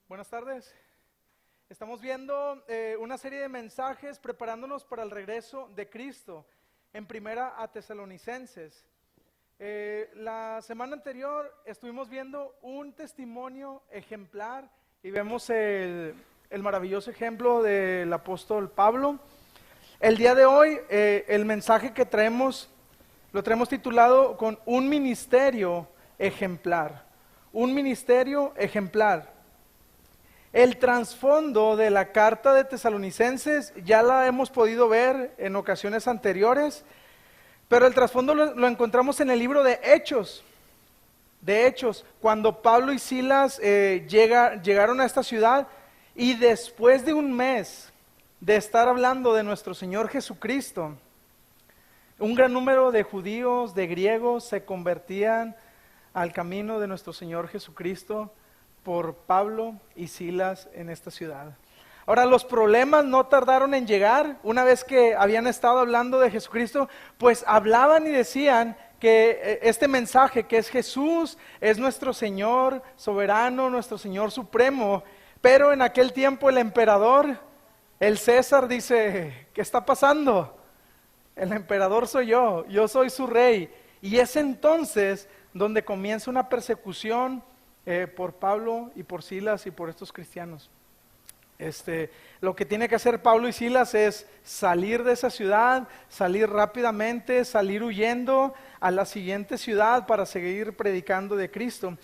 Buenas tardes. Estamos viendo una serie de mensajes preparándonos para el regreso de Cristo en Primera a Tesalonicenses. La semana anterior estuvimos viendo un testimonio ejemplar y vemos el maravilloso ejemplo del apóstol Pablo. El día de hoy el mensaje que lo traemos titulado con un ministerio ejemplar. Un ministerio ejemplar. El trasfondo de la carta de Tesalonicenses ya la hemos podido ver en ocasiones anteriores, pero el trasfondo lo encontramos en el libro de Hechos. De Hechos, cuando Pablo y Silas llegaron a esta ciudad y después de un mes de estar hablando de nuestro Señor Jesucristo, un gran número de judíos, de griegos se convertían al camino de nuestro Señor Jesucristo por Pablo y Silas en esta ciudad. Ahora, los problemas no tardaron en llegar. Una vez que habían estado hablando de Jesucristo, pues hablaban y decían que este mensaje, que es Jesús, es nuestro Señor soberano, nuestro Señor supremo. Pero en aquel tiempo el emperador, el César, dice: ¿qué está pasando? El emperador soy yo soy su rey. Y es entonces donde comienza una persecución por Pablo y por Silas y por estos cristianos. Lo que tiene que hacer Pablo y Silas es salir de esa ciudad, salir rápidamente, salir huyendo a la siguiente ciudad para seguir predicando de Cristo.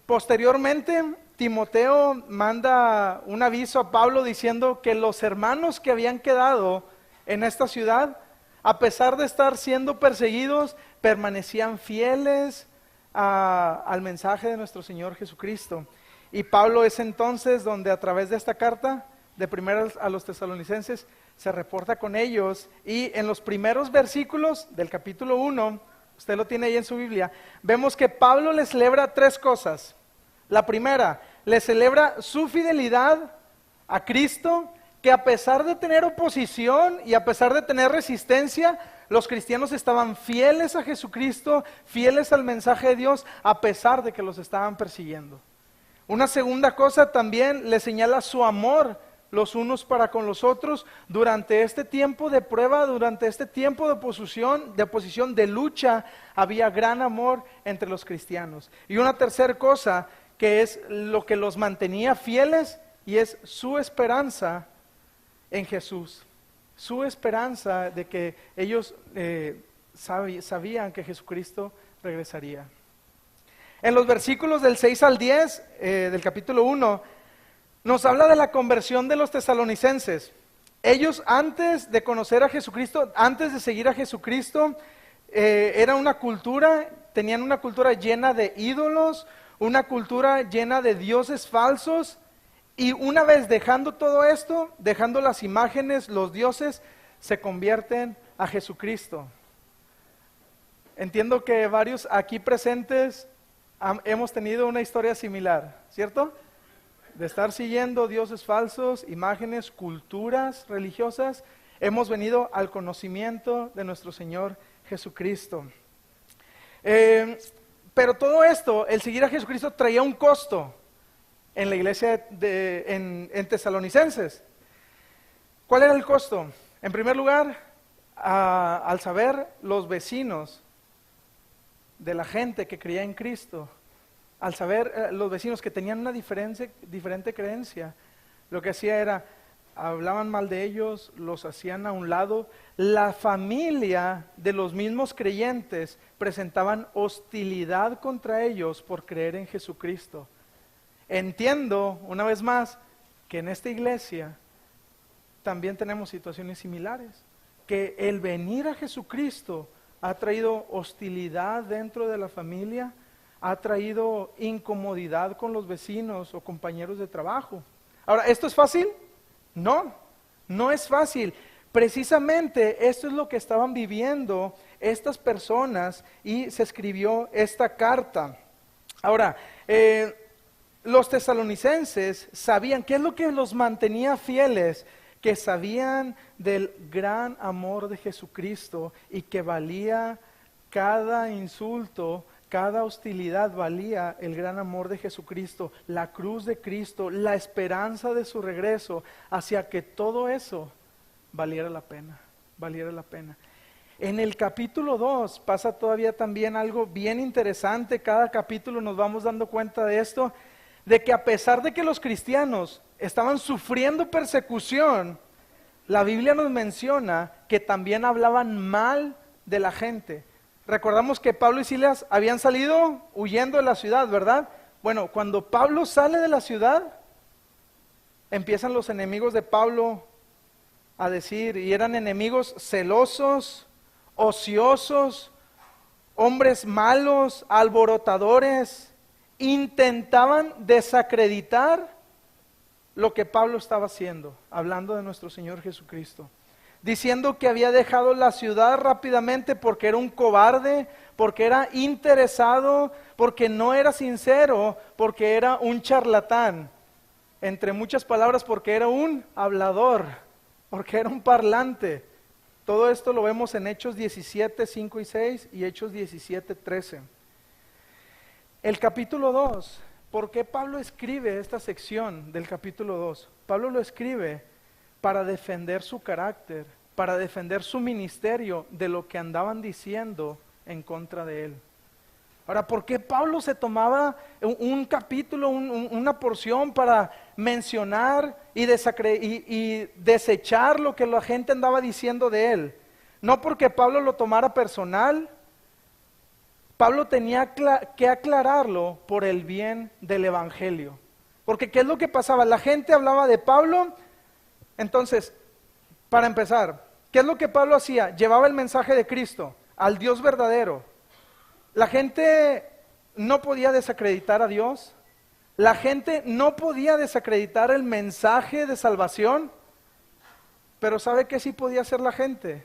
Posteriormente, Timoteo manda un aviso a Pablo diciendo que los hermanos que habían quedado en esta ciudad, a pesar de estar siendo perseguidos, permanecían fieles al mensaje de nuestro Señor Jesucristo. Y Pablo es entonces donde a través de esta carta de primera a los tesalonicenses se reporta con ellos, y en los primeros versículos del capítulo 1, usted lo tiene ahí en su Biblia, vemos que Pablo les celebra tres cosas. La primera, le celebra su fidelidad a Cristo, que a pesar de tener oposición y a pesar de tener resistencia, los cristianos estaban fieles a Jesucristo, fieles al mensaje de Dios, a pesar de que los estaban persiguiendo. Una segunda cosa, también le señala su amor los unos para con los otros durante este tiempo de prueba, durante este tiempo de oposición, de lucha. Había gran amor entre los cristianos. Y una tercera cosa, que es lo que los mantenía fieles, y es su esperanza en Jesús. Su esperanza de que ellos sabían que Jesucristo regresaría. En los versículos del 6 al 10 del capítulo 1, nos habla de la conversión de los tesalonicenses. Ellos, antes de conocer a Jesucristo, antes de seguir a Jesucristo, era una cultura, tenían una cultura llena de ídolos, una cultura llena de dioses falsos. Y una vez dejando todo esto, dejando las imágenes, los dioses, se convierten a Jesucristo. Entiendo que varios aquí presentes hemos tenido una historia similar, ¿cierto? De estar siguiendo dioses falsos, imágenes, culturas religiosas, hemos venido al conocimiento de nuestro Señor Jesucristo. Pero todo esto, el seguir a Jesucristo, traía un costo en la iglesia en Tesalonicenses. ¿Cuál era el costo? En primer lugar, al saber los vecinos de la gente que creía en Cristo, al saber los vecinos que tenían una diferente creencia, lo que hacía era, hablaban mal de ellos, los hacían a un lado. La familia de los mismos creyentes presentaban hostilidad contra ellos por creer en Jesucristo. Entiendo, una vez más, que en esta iglesia también tenemos situaciones similares, que el venir a Jesucristo ha traído hostilidad dentro de la familia, ha traído incomodidad con los vecinos o compañeros de trabajo. Ahora, ¿esto es fácil? No, no es fácil. Precisamente esto es lo que estaban viviendo estas personas y se escribió esta carta. Ahora, los tesalonicenses sabían, ¿qué es lo que los mantenía fieles? Que sabían del gran amor de Jesucristo y que valía cada insulto, Cada hostilidad valía el gran amor de Jesucristo, la cruz de Cristo, la esperanza de su regreso, hacia que todo eso valiera la pena, valiera la pena. En el capítulo 2 pasa todavía también algo bien interesante. Cada capítulo nos vamos dando cuenta de esto, de que a pesar de que los cristianos estaban sufriendo persecución, la Biblia nos menciona que también hablaban mal de la gente. Recordamos que Pablo y Silas habían salido huyendo de la ciudad, ¿verdad? Bueno, cuando Pablo sale de la ciudad, empiezan los enemigos de Pablo a decir, y eran enemigos celosos, ociosos, hombres malos, alborotadores, intentaban desacreditar lo que Pablo estaba haciendo, hablando de nuestro Señor Jesucristo, diciendo que había dejado la ciudad rápidamente porque era un cobarde, porque era interesado, porque no era sincero, porque era un charlatán, entre muchas palabras, porque era un hablador, porque era un parlante. Todo esto lo vemos en Hechos 17, 5 y 6 y Hechos 17, 13. El capítulo 2, ¿por qué Pablo escribe esta sección del capítulo 2? Pablo lo escribe para defender su carácter, para defender su ministerio de lo que andaban diciendo en contra de él. Ahora, ¿por qué Pablo se tomaba un capítulo, una porción para mencionar y desechar lo que la gente andaba diciendo de él? No porque Pablo lo tomara personal, Pablo tenía que aclararlo por el bien del evangelio. Porque ¿qué es lo que pasaba? La gente hablaba de Pablo. Entonces, para empezar, ¿qué es lo que Pablo hacía? Llevaba el mensaje de Cristo al Dios verdadero. La gente no podía desacreditar a Dios. La gente no podía desacreditar el mensaje de salvación. Pero ¿sabe qué sí podía hacer la gente?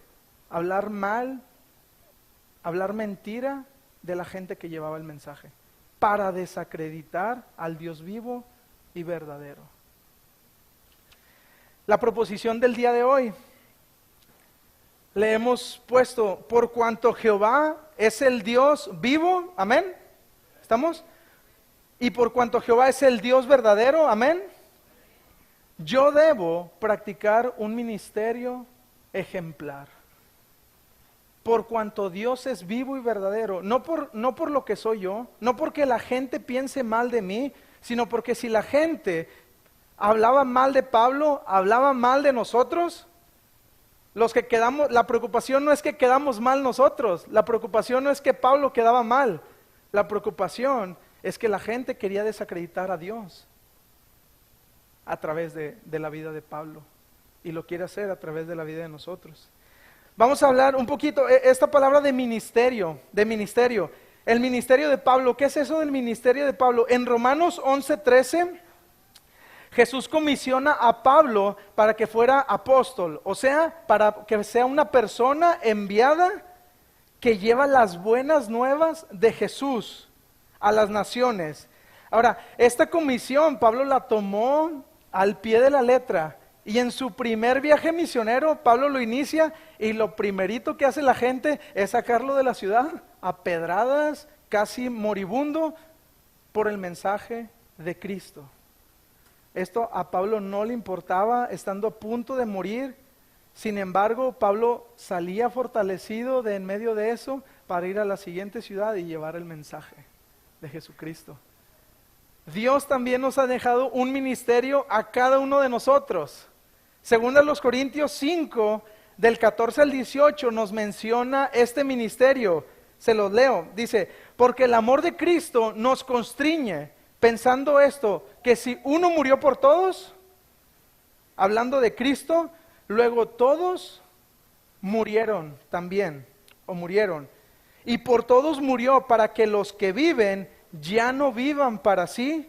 Hablar mal, hablar mentira de la gente que llevaba el mensaje, para desacreditar al Dios vivo y verdadero. La proposición del día de hoy le hemos puesto: por cuanto Jehová es el Dios vivo, amén, ¿estamos? Y por cuanto Jehová es el Dios verdadero, amén, yo debo practicar un ministerio ejemplar. Por cuanto Dios es vivo y verdadero, no por lo que soy yo, no porque la gente piense mal de mí, sino porque si la gente hablaba mal de Pablo, hablaba mal de nosotros, los que quedamos, la preocupación no es que quedamos mal nosotros, la preocupación no es que Pablo quedaba mal, la preocupación es que la gente quería desacreditar a Dios a través de la vida de Pablo, y lo quiere hacer a través de la vida de nosotros. Vamos a hablar un poquito, esta palabra de ministerio, el ministerio de Pablo. ¿Qué es eso del ministerio de Pablo? En Romanos 11:13, Jesús comisiona a Pablo para que fuera apóstol, o sea, para que sea una persona enviada que lleva las buenas nuevas de Jesús a las naciones. Ahora, esta comisión Pablo la tomó al pie de la letra. Y en su primer viaje misionero, Pablo lo inicia y lo primerito que hace la gente es sacarlo de la ciudad a pedradas, casi moribundo, por el mensaje de Cristo. Esto a Pablo no le importaba, estando a punto de morir. Sin embargo, Pablo salía fortalecido de en medio de eso para ir a la siguiente ciudad y llevar el mensaje de Jesucristo. Dios también nos ha dejado un ministerio a cada uno de nosotros. Según a los Corintios 5, del 14 al 18, nos menciona este ministerio. Se los leo. Dice: porque el amor de Cristo nos constriñe, pensando esto, que si uno murió por todos, hablando de Cristo, luego todos murieron también, o murieron. Y por todos murió, para que los que viven ya no vivan para sí,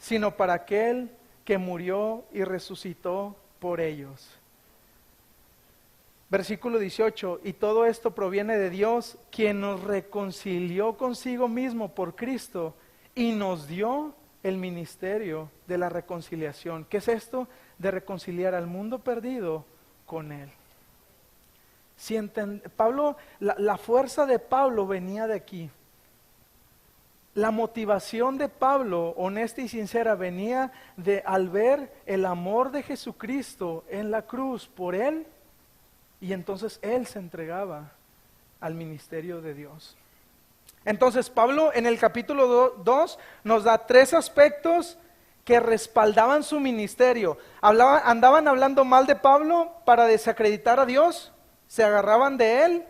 sino para aquel que murió y resucitó por ellos. Versículo 18, y todo esto proviene de Dios, quien nos reconcilió consigo mismo por Cristo y nos dio el ministerio de la reconciliación. ¿Qué es esto? De reconciliar al mundo perdido con Él. Si Pablo, la fuerza de Pablo venía de aquí. La motivación de Pablo, honesta y sincera, venía de al ver el amor de Jesucristo en la cruz por él, y entonces él se entregaba al ministerio de Dios. Entonces Pablo en el capítulo 2 nos da 3 aspectos que respaldaban su ministerio. Andaban hablando mal de Pablo para desacreditar a Dios, se agarraban de él,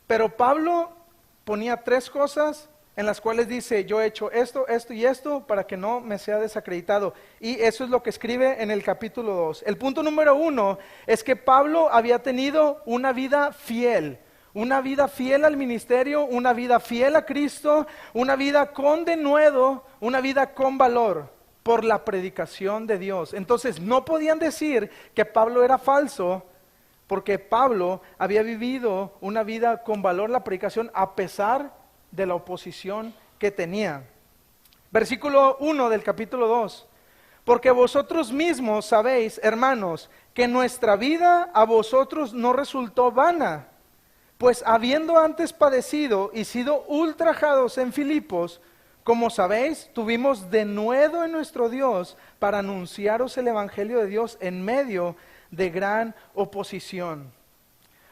pero Pablo ponía 3 cosas en las cuales dice: yo he hecho esto, esto y esto para que no me sea desacreditado. Y eso es lo que escribe en el capítulo 2. El punto número 1 es que Pablo había tenido una vida fiel al ministerio, una vida fiel a Cristo, una vida con denuedo, una vida con valor por la predicación de Dios. Entonces no podían decir que Pablo era falso, porque Pablo había vivido una vida con valor en la predicación a pesar de la oposición que tenía. Versículo 1 del capítulo 2. Porque vosotros mismos sabéis, hermanos, que nuestra vida a vosotros no resultó vana, pues habiendo antes padecido y sido ultrajados en Filipos, como sabéis, tuvimos denuedo en nuestro Dios para anunciaros el evangelio de Dios en medio de gran oposición.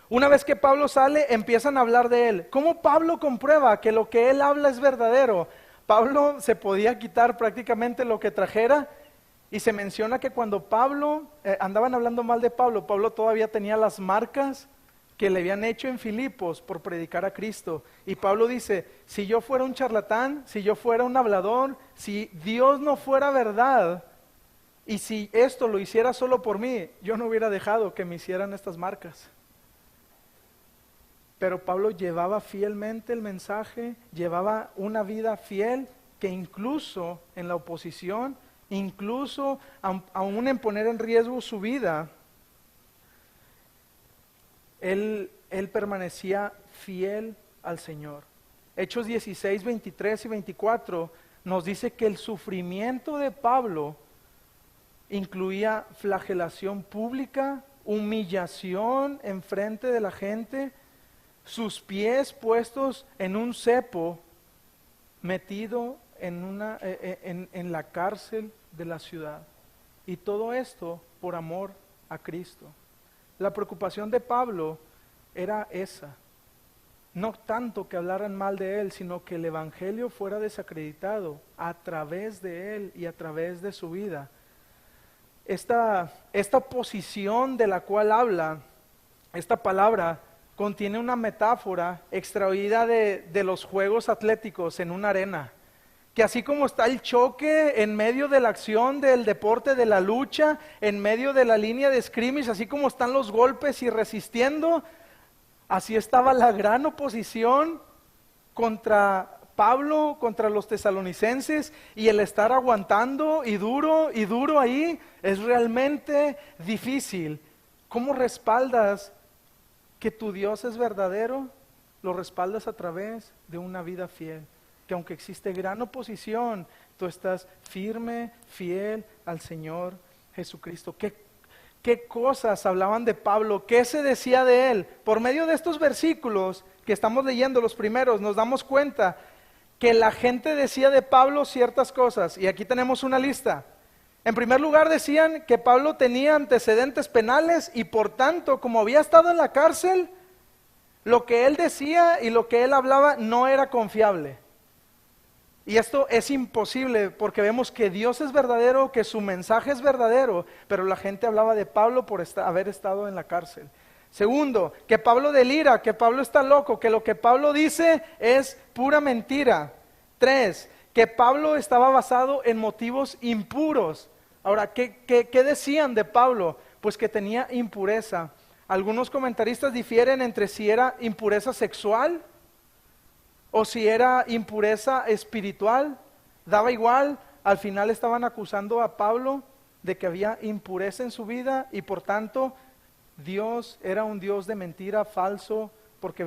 Una vez que Pablo sale, empiezan a hablar de él. ¿Cómo Pablo comprueba que lo que él habla es verdadero? Pablo se podía quitar prácticamente lo que trajera, y se menciona que cuando andaban hablando mal de Pablo, Pablo todavía tenía las marcas que le habían hecho en Filipos por predicar a Cristo. Y Pablo dice: si yo fuera un charlatán, si yo fuera un hablador, si Dios no fuera verdad, y si esto lo hiciera solo por mí, yo no hubiera dejado que me hicieran estas marcas. Pero Pablo llevaba fielmente el mensaje, llevaba una vida fiel, que incluso en la oposición, incluso aún en poner en riesgo su vida, él permanecía fiel al Señor. Hechos 16, 23 y 24 nos dice que el sufrimiento de Pablo incluía flagelación pública, humillación en frente de la gente, sus pies puestos en un cepo, metido en la cárcel de la ciudad. Y todo esto por amor a Cristo. La preocupación de Pablo era esa. No tanto que hablaran mal de él, sino que el evangelio fuera desacreditado a través de él y a través de su vida. Esta posición de la cual habla esta palabra contiene una metáfora extraída de los juegos atléticos en una arena, que así como está el choque en medio de la acción del deporte, de la lucha, en medio de la línea de scrimmage, así como están los golpes y resistiendo, así estaba la gran oposición contra Pablo, contra los tesalonicenses, y el estar aguantando y duro ahí es realmente difícil. ¿Cómo respaldas que tu Dios es verdadero? Lo respaldas a través de una vida fiel, que aunque existe gran oposición, tú estás firme, fiel al Señor Jesucristo. ¿Qué cosas hablaban de Pablo? ¿Qué se decía de él? Por medio de estos versículos que estamos leyendo, los primeros, nos damos cuenta que la gente decía de Pablo ciertas cosas, y aquí tenemos una lista. En primer lugar, decían que Pablo tenía antecedentes penales y por tanto, como había estado en la cárcel, lo que él decía y lo que él hablaba no era confiable. Y esto es imposible porque vemos que Dios es verdadero, que su mensaje es verdadero, pero la gente hablaba de Pablo por haber estado en la cárcel. Segundo, que Pablo delira, que Pablo está loco, que lo que Pablo dice es pura mentira. 3, que Pablo estaba basado en motivos impuros. Ahora, ¿qué decían de Pablo? Pues que tenía impureza. Algunos comentaristas difieren entre si era impureza sexual o si era impureza espiritual. Daba igual, al final estaban acusando a Pablo de que había impureza en su vida y por tanto Dios era un Dios de mentira, falso, porque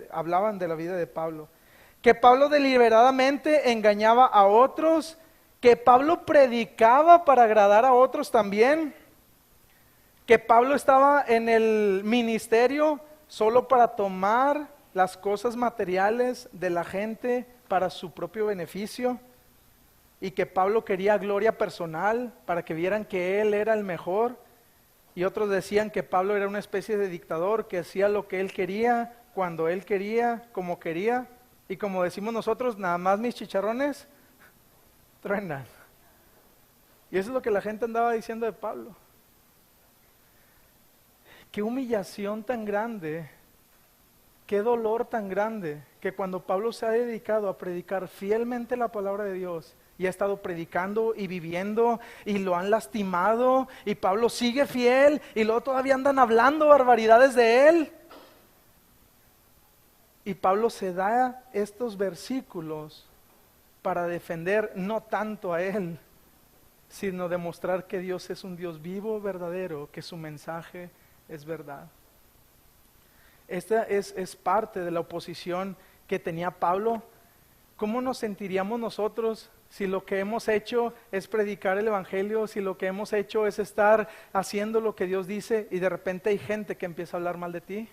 hablaban de la vida de Pablo. Que Pablo deliberadamente engañaba a otros, que Pablo predicaba para agradar a otros también, que Pablo estaba en el ministerio solo para tomar las cosas materiales de la gente para su propio beneficio y que Pablo quería gloria personal para que vieran que él era el mejor, y otros decían que Pablo era una especie de dictador que hacía lo que él quería, cuando él quería, como quería, y como decimos nosotros, nada más mis chicharrones truenan. Y eso es lo que la gente andaba diciendo de Pablo. Qué humillación tan grande, qué dolor tan grande, que cuando Pablo se ha dedicado a predicar fielmente la palabra de Dios, y ha estado predicando y viviendo, y lo han lastimado, y Pablo sigue fiel, y luego todavía andan hablando barbaridades de él. Y Pablo se da estos versículos para defender no tanto a él, sino demostrar que Dios es un Dios vivo, verdadero, que su mensaje es verdad. Esta es parte de la oposición que tenía Pablo. ¿Cómo nos sentiríamos nosotros si lo que hemos hecho es predicar el evangelio, si lo que hemos hecho es estar haciendo lo que Dios dice y de repente hay gente que empieza a hablar mal de ti?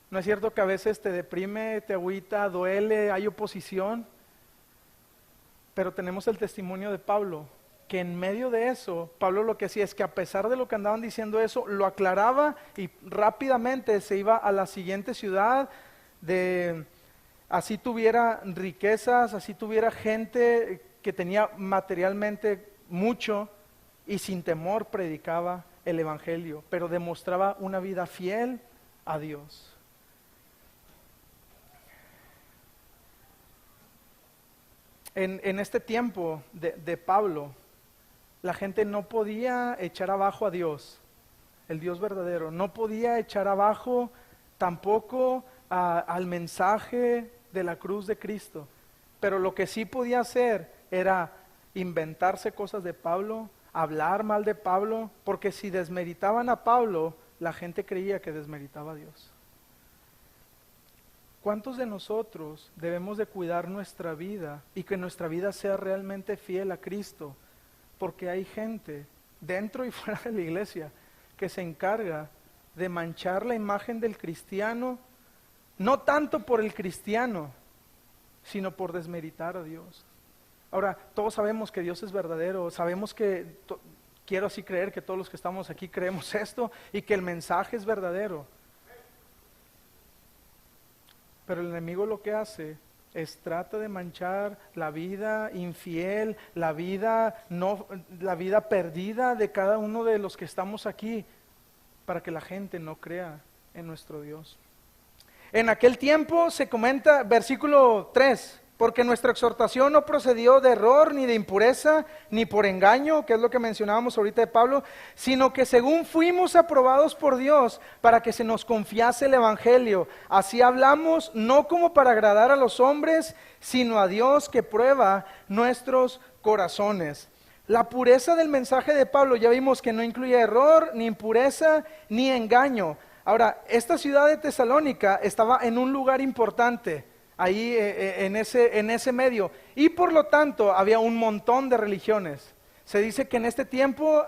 ¿No es cierto que a veces te deprime, te agüita, duele, hay oposición? Pero tenemos el testimonio de Pablo, que en medio de eso, Pablo lo que hacía es que a pesar de lo que andaban diciendo eso, lo aclaraba y rápidamente se iba a la siguiente ciudad, así tuviera riquezas, así tuviera gente que tenía materialmente mucho, y sin temor predicaba el evangelio, pero demostraba una vida fiel a Dios. En este tiempo de Pablo, la gente no podía echar abajo a Dios, el Dios verdadero, no podía echar abajo tampoco al mensaje de la cruz de Cristo, pero lo que sí podía hacer era inventarse cosas de Pablo, hablar mal de Pablo, porque si desmeritaban a Pablo, la gente creía que desmeritaba a Dios. ¿Cuántos de nosotros debemos de cuidar nuestra vida y que nuestra vida sea realmente fiel a Cristo? Porque hay gente dentro y fuera de la iglesia que se encarga de manchar la imagen del cristiano, no tanto por el cristiano, sino por desmeritar a Dios. Ahora, todos sabemos que Dios es verdadero, sabemos que, quiero así creer que todos los que estamos aquí creemos esto y que el mensaje es verdadero. Pero el enemigo lo que hace es trata de manchar la vida infiel, la vida perdida de cada uno de los que estamos aquí, para que la gente no crea en nuestro Dios. En aquel tiempo se comenta, versículo 3, porque nuestra exhortación no procedió de error, ni de impureza, ni por engaño, que es lo que mencionábamos ahorita de Pablo, sino que según fuimos aprobados por Dios para que se nos confiase el evangelio. Así hablamos, no como para agradar a los hombres, sino a Dios que prueba nuestros corazones. La pureza del mensaje de Pablo, ya vimos que no incluye error, ni impureza, ni engaño. Ahora, esta ciudad de Tesalónica estaba en un lugar importante, ahí en ese medio, y por lo tanto había un montón de religiones. Se dice que en este tiempo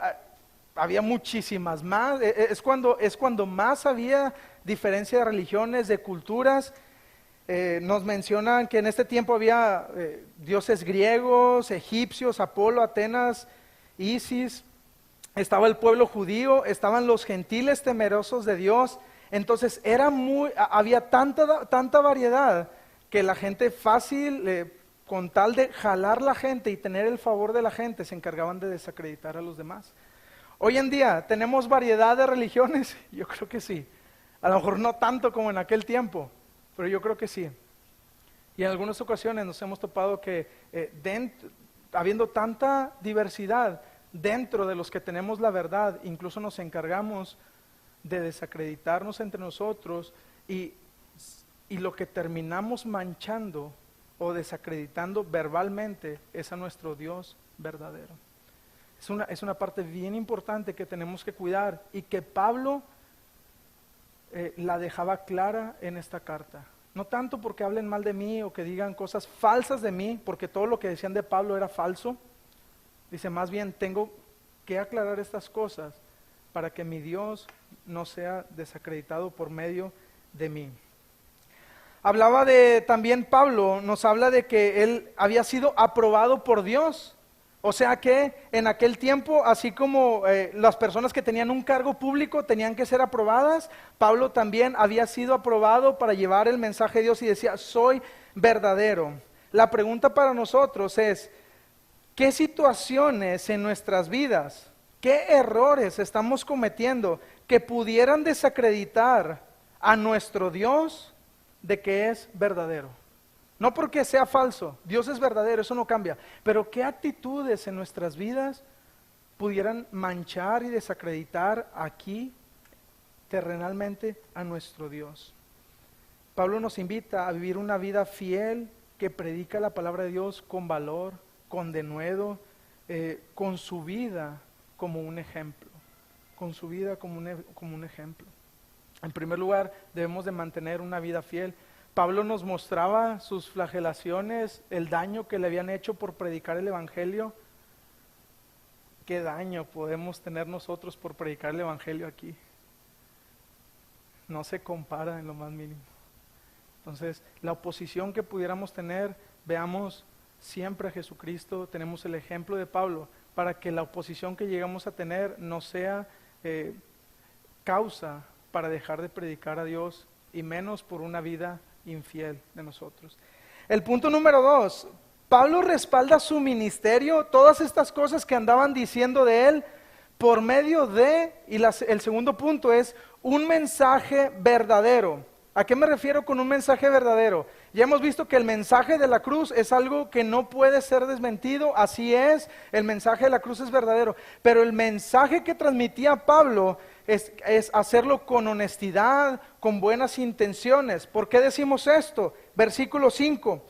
había muchísimas más, es cuando más había diferencia de religiones, de culturas. Nos mencionan que en este tiempo había dioses griegos, egipcios, Apolo, Atenas, Isis, estaba el pueblo judío, estaban los gentiles temerosos de Dios. Entonces había tanta variedad que la gente fácil, con tal de jalar la gente y tener el favor de la gente, se encargaban de desacreditar a los demás. Hoy en día, ¿tenemos variedad de religiones? Yo creo que sí. A lo mejor no tanto como en aquel tiempo, pero yo creo que sí. Y en algunas ocasiones nos hemos topado que habiendo tanta diversidad dentro de los que tenemos la verdad, incluso nos encargamos de desacreditarnos entre nosotros y lo que terminamos manchando o desacreditando verbalmente es a nuestro Dios verdadero. Es una parte bien importante que tenemos que cuidar y que Pablo la dejaba clara en esta carta. No tanto porque hablen mal de mí o que digan cosas falsas de mí, porque todo lo que decían de Pablo era falso. Dice, más bien tengo que aclarar estas cosas para que mi Dios no sea desacreditado por medio de mí. Hablaba de, también Pablo nos habla de que él había sido aprobado por Dios. O sea que en aquel tiempo, así como las personas que tenían un cargo público tenían que ser aprobadas, Pablo también había sido aprobado para llevar el mensaje de Dios y decía, soy verdadero. La pregunta para nosotros es, ¿qué situaciones en nuestras vidas, qué errores estamos cometiendo que pudieran desacreditar a nuestro Dios de que es verdadero? No porque sea falso, Dios es verdadero, eso no cambia. Pero ¿qué actitudes en nuestras vidas pudieran manchar y desacreditar aquí terrenalmente a nuestro Dios? Pablo nos invita a vivir una vida fiel que predica la palabra de Dios con valor, con denuedo, con su vida como un ejemplo. Con su vida como un ejemplo. En primer lugar, debemos de mantener una vida fiel. Pablo nos mostraba sus flagelaciones, el daño que le habían hecho por predicar el Evangelio. ¿Qué daño podemos tener nosotros por predicar el Evangelio aquí? No se compara en lo más mínimo. Entonces, la oposición que pudiéramos tener, veamos siempre a Jesucristo, tenemos el ejemplo de Pablo, para que la oposición que llegamos a tener no sea causa para dejar de predicar a Dios y menos por una vida infiel de nosotros. El punto número 2, Pablo respalda su ministerio, todas estas cosas que andaban diciendo de él, por medio de, el segundo punto es, un mensaje verdadero. ¿A qué me refiero con un mensaje verdadero? Ya hemos visto que el mensaje de la cruz es algo que no puede ser desmentido, así es, el mensaje de la cruz es verdadero, pero el mensaje que transmitía Pablo es hacerlo con honestidad, con buenas intenciones. ¿Por qué decimos esto? Versículo 5,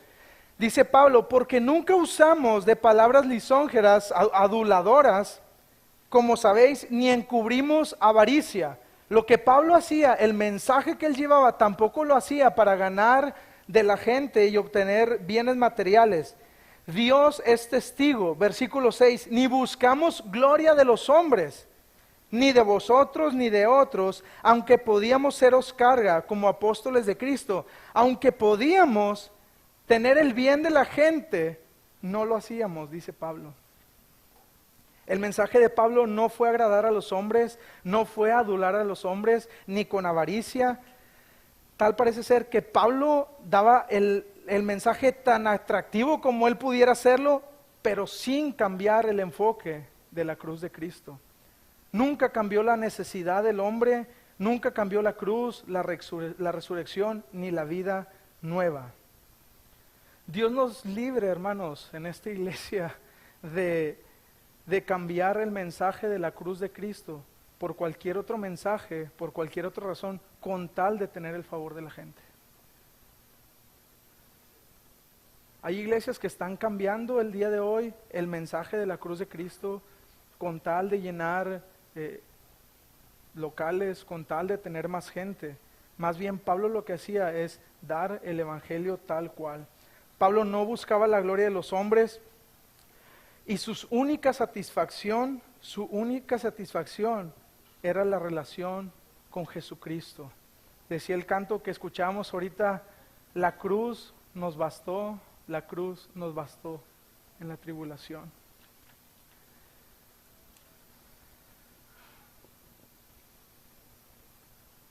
dice Pablo, porque nunca usamos de palabras lisonjeras, aduladoras, como sabéis, ni encubrimos avaricia. Lo que Pablo hacía, el mensaje que él llevaba, tampoco lo hacía para ganar de la gente y obtener bienes materiales. Dios es testigo, versículo 6, ni buscamos gloria de los hombres, ni de vosotros ni de otros, aunque podíamos seros carga como apóstoles de Cristo, aunque podíamos tener el bien de la gente, no lo hacíamos, dice Pablo. El mensaje de Pablo no fue agradar a los hombres, no fue adular a los hombres, ni con avaricia. Tal parece ser que Pablo daba el mensaje tan atractivo como él pudiera hacerlo, pero sin cambiar el enfoque de la cruz de Cristo. Nunca cambió la necesidad del hombre, nunca cambió la cruz, la resurrección, ni la vida nueva. Dios nos libre, hermanos, en esta iglesia de cambiar el mensaje de la cruz de Cristo por cualquier otro mensaje, por cualquier otra razón, con tal de tener el favor de la gente. Hay iglesias que están cambiando el día de hoy el mensaje de la cruz de Cristo con tal de llenar locales, con tal de tener más gente. Más bien Pablo lo que hacía es dar el evangelio tal cual. Pablo no buscaba la gloria de los hombres y su única satisfacción era la relación con Jesucristo. Decía el canto que escuchamos ahorita, la cruz nos bastó en la tribulación.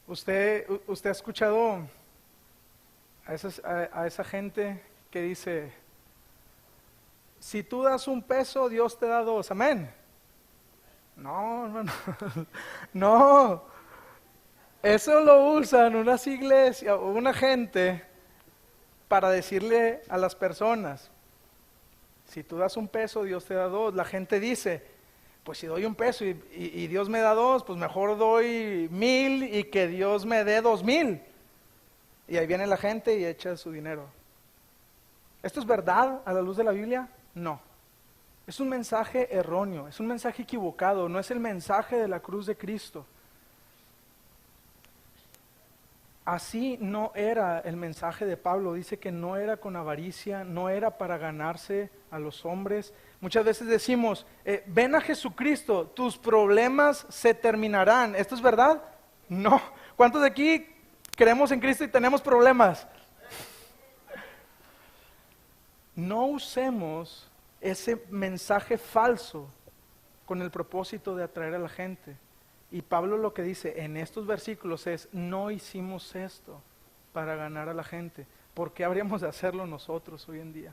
Usted ha escuchado a esa gente que dice, si tú das un peso, Dios te da dos, amén. No, eso lo usan unas iglesias o una gente para decirle a las personas, si tú das un peso, Dios te da dos. La gente dice, pues si doy un peso y Dios me da dos, pues mejor doy 1,000 y que Dios me dé 2,000. Y ahí viene la gente y echa su dinero. ¿Esto es verdad a la luz de la Biblia? No. Es un mensaje erróneo, es un mensaje equivocado, no es el mensaje de la cruz de Cristo. Así no era el mensaje de Pablo, dice que no era con avaricia, no era para ganarse a los hombres. Muchas veces decimos, ven a Jesucristo, tus problemas se terminarán. ¿Esto es verdad? No. ¿Cuántos de aquí creemos en Cristo y tenemos problemas? no usemos ese mensaje falso con el propósito de atraer a la gente. Y Pablo lo que dice en estos versículos es, no hicimos esto para ganar a la gente. ¿Por qué habríamos de hacerlo nosotros hoy en día?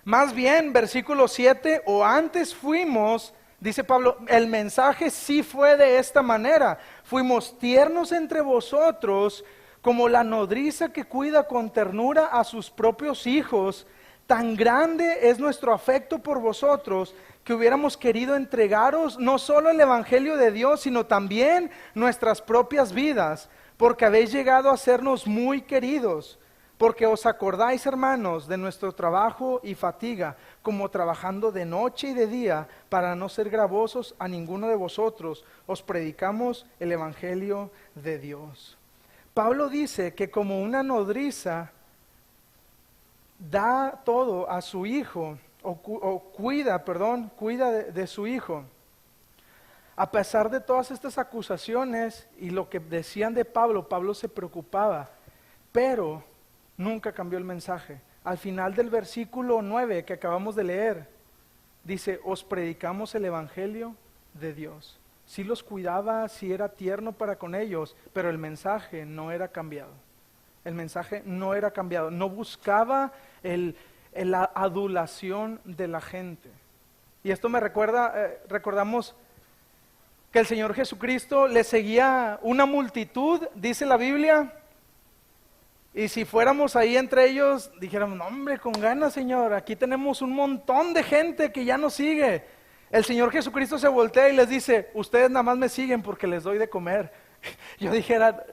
Más bien, versículo 7, o antes fuimos, dice Pablo, el mensaje sí fue de esta manera. Fuimos tiernos entre vosotros, como la nodriza que cuida con ternura a sus propios hijos. Tan grande es nuestro afecto por vosotros, que hubiéramos querido entregaros no solo el Evangelio de Dios, sino también nuestras propias vidas, porque habéis llegado a sernos muy queridos, porque os acordáis, hermanos, de nuestro trabajo y fatiga, como trabajando de noche y de día, para no ser gravosos a ninguno de vosotros, os predicamos el Evangelio de Dios. Pablo dice que como una nodriza da todo a su hijo, cuida de su hijo. A pesar de todas estas acusaciones y lo que decían de Pablo, Pablo se preocupaba, pero nunca cambió el mensaje. Al final del versículo 9 que acabamos de leer, dice, os predicamos el Evangelio de Dios. Sí los cuidaba, sí era tierno para con ellos, pero el mensaje no era cambiado. El mensaje no era cambiado, no buscaba la adulación de la gente. Y esto me recuerda, recordamos que el Señor Jesucristo le seguía una multitud, dice la Biblia, y si fuéramos ahí entre ellos, dijéramos, no, hombre, con ganas, Señor, aquí tenemos un montón de gente que ya nos sigue. El Señor Jesucristo se voltea y les dice, ustedes nada más me siguen porque les doy de comer. Yo dijera,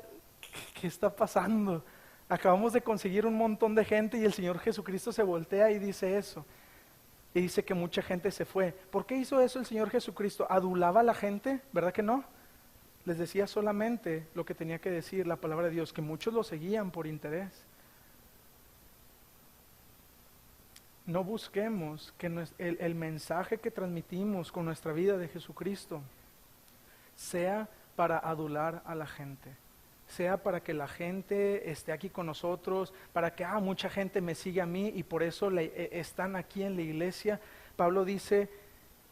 ¿qué está pasando? Acabamos de conseguir un montón de gente y el Señor Jesucristo se voltea y dice eso. Y dice que mucha gente se fue. ¿Por qué hizo eso el Señor Jesucristo? ¿Adulaba a la gente? ¿Verdad que no? Les decía solamente lo que tenía que decir la palabra de Dios, que muchos lo seguían por interés. No busquemos que el mensaje que transmitimos con nuestra vida de Jesucristo sea para adular a la gente, sea para que la gente esté aquí con nosotros, para que mucha gente me sigue a mí y por eso están aquí en la iglesia. Pablo dice,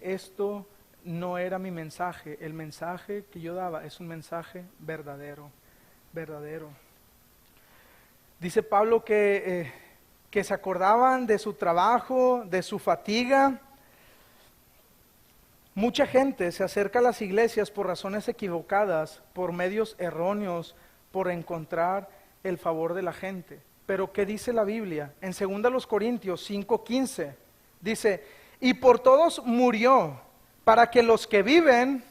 esto no era mi mensaje, el mensaje que yo daba es un mensaje verdadero. Dice Pablo que se acordaban de su trabajo, de su fatiga. Mucha gente se acerca a las iglesias por razones equivocadas, por medios erróneos, por encontrar el favor de la gente. Pero ¿qué dice la Biblia? En 2 Corintios 5:15 dice, y por todos murió, para que los que viven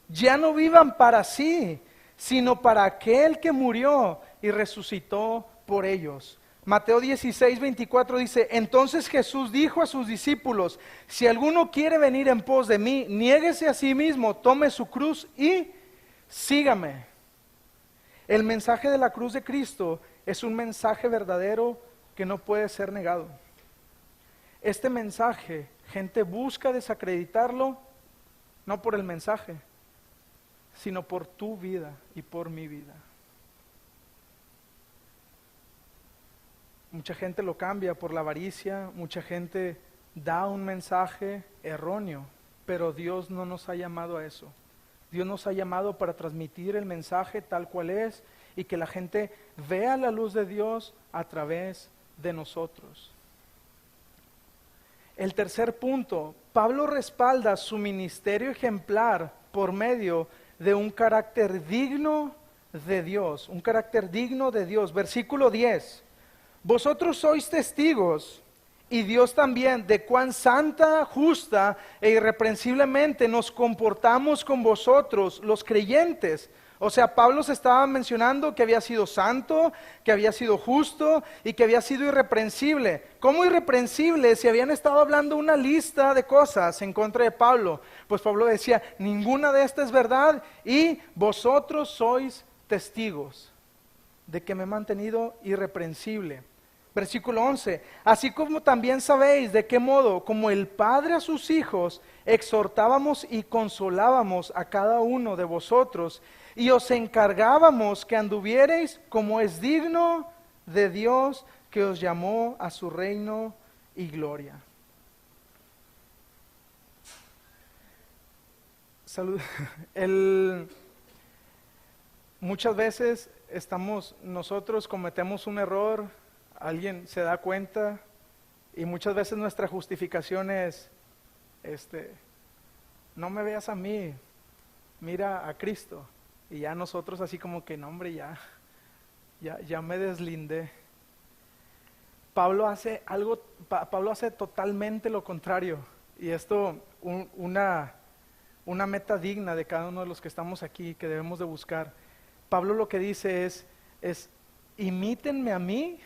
ya no vivan para sí, sino para aquel que murió y resucitó por ellos. Mateo 16:24 dice, entonces Jesús dijo a sus discípulos, si alguno quiere venir en pos de mí, niéguese a sí mismo, tome su cruz y sígame. El mensaje de la cruz de Cristo es un mensaje verdadero que no puede ser negado. Este mensaje, gente busca desacreditarlo, no por el mensaje, sino por tu vida y por mi vida. Mucha gente lo cambia por la avaricia, mucha gente da un mensaje erróneo, pero Dios no nos ha llamado a eso. Dios nos ha llamado para transmitir el mensaje tal cual es y que la gente vea la luz de Dios a través de nosotros. El tercer punto, Pablo respalda su ministerio ejemplar por medio de un carácter digno de Dios, un carácter digno de Dios. Versículo 10, vosotros sois testigos y Dios también de cuán santa, justa e irreprensiblemente nos comportamos con vosotros los creyentes. O sea, Pablo se estaba mencionando que había sido santo, que había sido justo y que había sido irreprensible. ¿Cómo irreprensible si habían estado hablando una lista de cosas en contra de Pablo? Pues Pablo decía, ninguna de estas es verdad y vosotros sois testigos de que me he mantenido irreprensible. Versículo 11, así como también sabéis de qué modo, como el Padre a sus hijos, exhortábamos y consolábamos a cada uno de vosotros, y os encargábamos que anduviereis como es digno de Dios, que os llamó a su reino y gloria. Salud. Muchas veces nosotros cometemos un error, alguien se da cuenta y muchas veces nuestra justificación es, no me veas a mí, mira a Cristo. Y ya nosotros así como que, no hombre, ya me deslindé. Pablo hace totalmente lo contrario. Y esto, una meta digna de cada uno de los que estamos aquí, que debemos de buscar. Pablo lo que dice es imítenme a mí,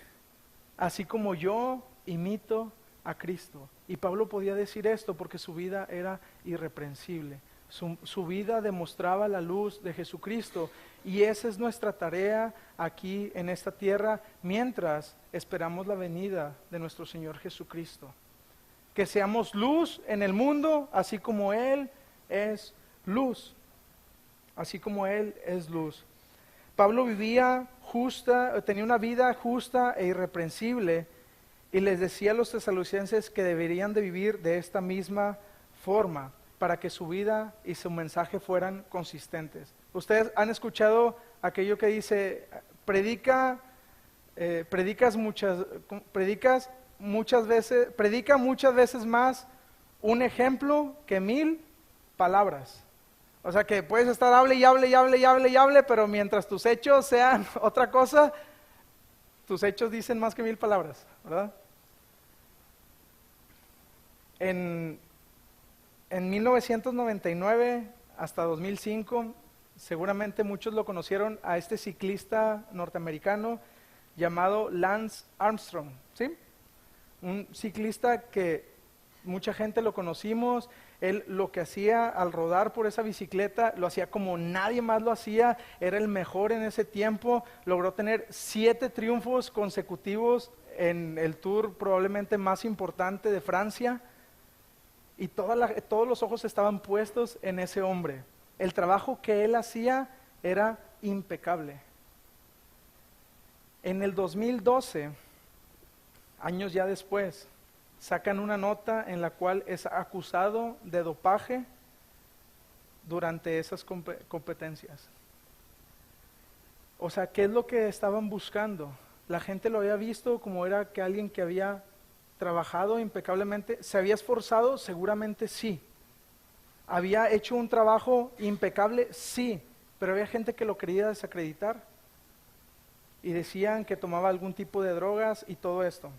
así como yo imito a Cristo. Y Pablo podía decir esto porque su vida era irreprensible. Su vida demostraba la luz de Jesucristo, y esa es nuestra tarea aquí en esta tierra mientras esperamos la venida de nuestro Señor Jesucristo. Que seamos luz en el mundo, así como Él es luz. Así como Él es luz. Pablo tenía una vida justa e irreprensible, y les decía a los tesalonicenses que deberían de vivir de esta misma forma, para que su vida y su mensaje fueran consistentes. Ustedes han escuchado aquello que dice, predica muchas veces más un ejemplo que 1000 palabras. O sea que puedes estar hable, pero mientras tus hechos sean otra cosa, tus hechos dicen más que 1000 palabras, ¿verdad? En 1999 hasta 2005, seguramente muchos lo conocieron a este ciclista norteamericano llamado Lance Armstrong, ¿sí? Un ciclista que mucha gente lo conocimos. Él lo que hacía al rodar por esa bicicleta, lo hacía como nadie más lo hacía, era el mejor en ese tiempo, logró tener 7 triunfos consecutivos en el tour probablemente más importante de Francia, y todos los ojos estaban puestos en ese hombre. El trabajo que él hacía era impecable. En el 2012, años ya después, sacan una nota en la cual es acusado de dopaje durante esas competencias. O sea, ¿qué es lo que estaban buscando? La gente lo había visto como era que alguien que había trabajado impecablemente. ¿Se había esforzado? Seguramente sí. ¿Había hecho un trabajo impecable? Sí. Pero había gente que lo quería desacreditar y decían que tomaba algún tipo de drogas y todo esto.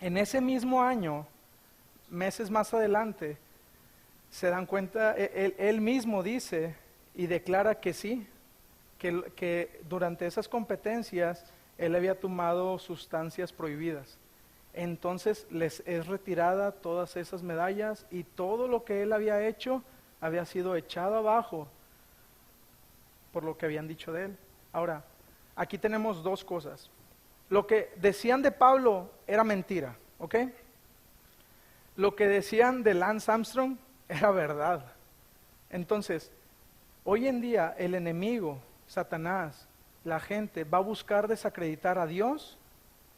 En ese mismo año, meses más adelante, se dan cuenta, él mismo dice y declara que sí, que durante esas competencias él había tomado sustancias prohibidas. Entonces les es retirada todas esas medallas, y todo lo que él había hecho había sido echado abajo por lo que habían dicho de él. Ahora, aquí tenemos dos cosas. Lo que decían de Pablo era mentira, ¿ok? Lo que decían de Lance Armstrong era verdad. Entonces, hoy en día el enemigo, Satanás, la gente va a buscar desacreditar a Dios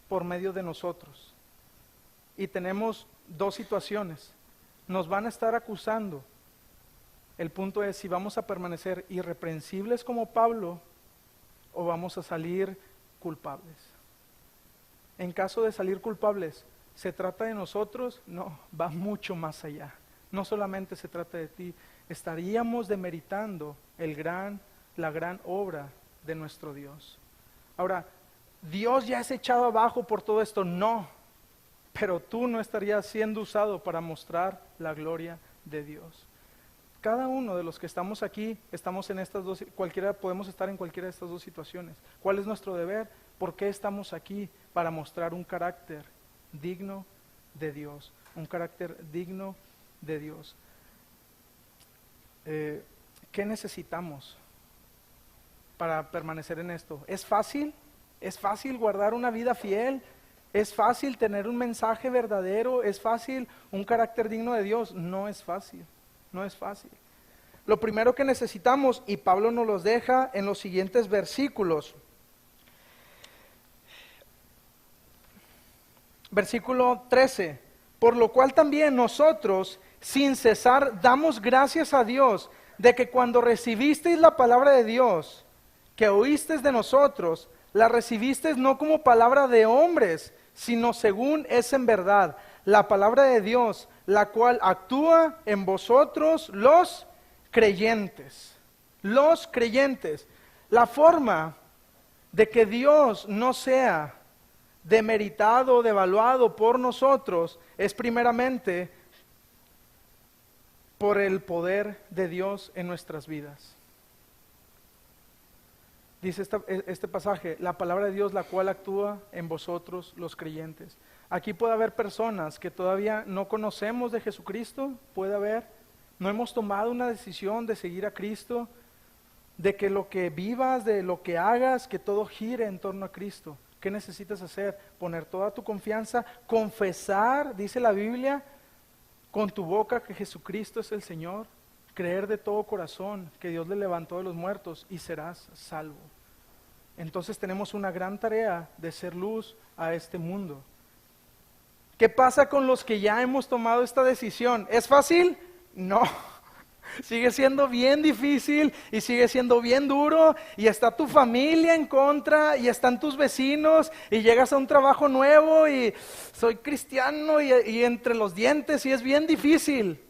por medio de nosotros. Y tenemos dos situaciones. Nos van a estar acusando. El punto es si vamos a permanecer irreprensibles como Pablo o vamos a salir culpables. En caso de salir culpables, ¿se trata de nosotros? No, va mucho más allá. No solamente se trata de ti. Estaríamos demeritando la gran obra de nuestro Dios. Ahora, ¿Dios ya es echado abajo por todo esto? No, pero tú no estarías siendo usado para mostrar la gloria de Dios. Cada uno de los que estamos aquí, estamos en estas dos, podemos estar en cualquiera de estas dos situaciones. ¿Cuál es nuestro deber? ¿Por qué estamos aquí? Para mostrar un carácter digno de Dios. Un carácter digno de Dios. ¿Qué necesitamos para permanecer en esto? ¿Es fácil? ¿Es fácil guardar una vida fiel? ¿Es fácil tener un mensaje verdadero? ¿Es fácil un carácter digno de Dios? No es fácil, no es fácil. Lo primero que necesitamos, y Pablo nos los deja en los siguientes versículos. versículo 13. Por lo cual también nosotros, sin cesar, damos gracias a Dios de que cuando recibisteis la palabra de Dios, que oísteis de nosotros, la recibisteis no como palabra de hombres, sino según es en verdad, la palabra de Dios, la cual actúa en vosotros los creyentes. Los creyentes. La forma de que Dios no sea demeritado o devaluado por nosotros es primeramente por el poder de Dios en nuestras vidas. Dice este pasaje, la palabra de Dios, la cual actúa en vosotros los creyentes. Aquí puede haber personas que todavía no conocemos de Jesucristo, puede haber, no hemos tomado una decisión de seguir a Cristo, de que lo que vivas, de lo que hagas, que todo gire en torno a Cristo. ¿Qué necesitas hacer? Poner toda tu confianza, confesar, dice la Biblia, con tu boca que Jesucristo es el Señor, creer de todo corazón que Dios le levantó de los muertos y serás salvo. Entonces tenemos una gran tarea de ser luz a este mundo. ¿Qué pasa con los que ya hemos tomado esta decisión? ¿Es fácil? No. Sigue siendo bien difícil y sigue siendo bien duro y está tu familia en contra y están tus vecinos y llegas a un trabajo nuevo y soy cristiano y entre los dientes y es bien difícil.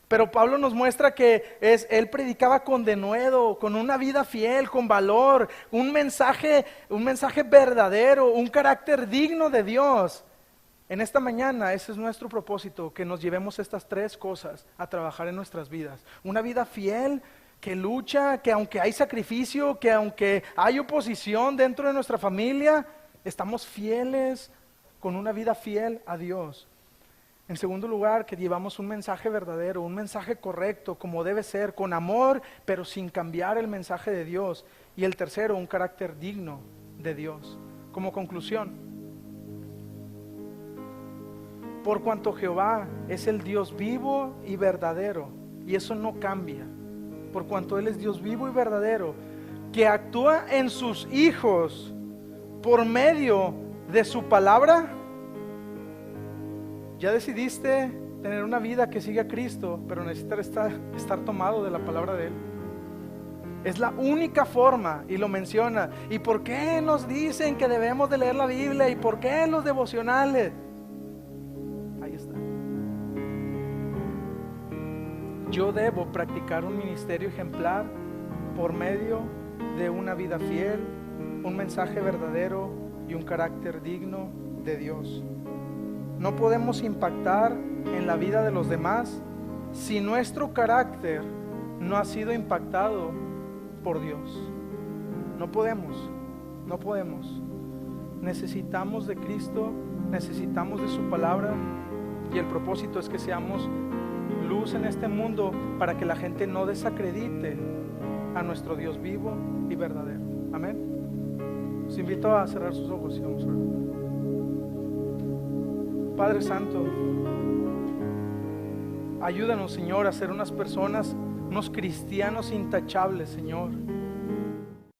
Pero Pablo nos muestra que él predicaba con denuedo, con una vida fiel, con valor, un mensaje verdadero, un carácter digno de Dios. En esta mañana ese es nuestro propósito, que nos llevemos estas tres cosas a trabajar en nuestras vidas. Una vida fiel, que lucha, que aunque hay sacrificio, que aunque hay oposición dentro de nuestra familia, estamos fieles con una vida fiel a Dios. En segundo lugar, que llevamos un mensaje verdadero, un mensaje correcto, como debe ser, con amor, pero sin cambiar el mensaje de Dios. Y el tercero, un carácter digno de Dios. Como conclusión, por cuanto Jehová es el Dios vivo y verdadero, y eso no cambia, por cuanto Él es Dios vivo y verdadero, que actúa en sus hijos por medio de su palabra. Ya decidiste tener una vida que siga a Cristo, pero necesitas estar tomado de la palabra de Él. Es la única forma, y lo menciona. ¿Y por qué nos dicen que debemos de leer la Biblia? ¿Y por qué los devocionales? Ahí está. Yo debo practicar un ministerio ejemplar por medio de una vida fiel, un mensaje verdadero y un carácter digno de Dios. No podemos impactar en la vida de los demás si nuestro carácter no ha sido impactado por Dios. No podemos. Necesitamos de Cristo, necesitamos de su palabra, y el propósito es que seamos luz en este mundo para que la gente no desacredite a nuestro Dios vivo y verdadero. Amén. Os invito a cerrar sus ojos y vamos a orar. Padre Santo, ayúdanos, Señor, a ser unos cristianos intachables, Señor.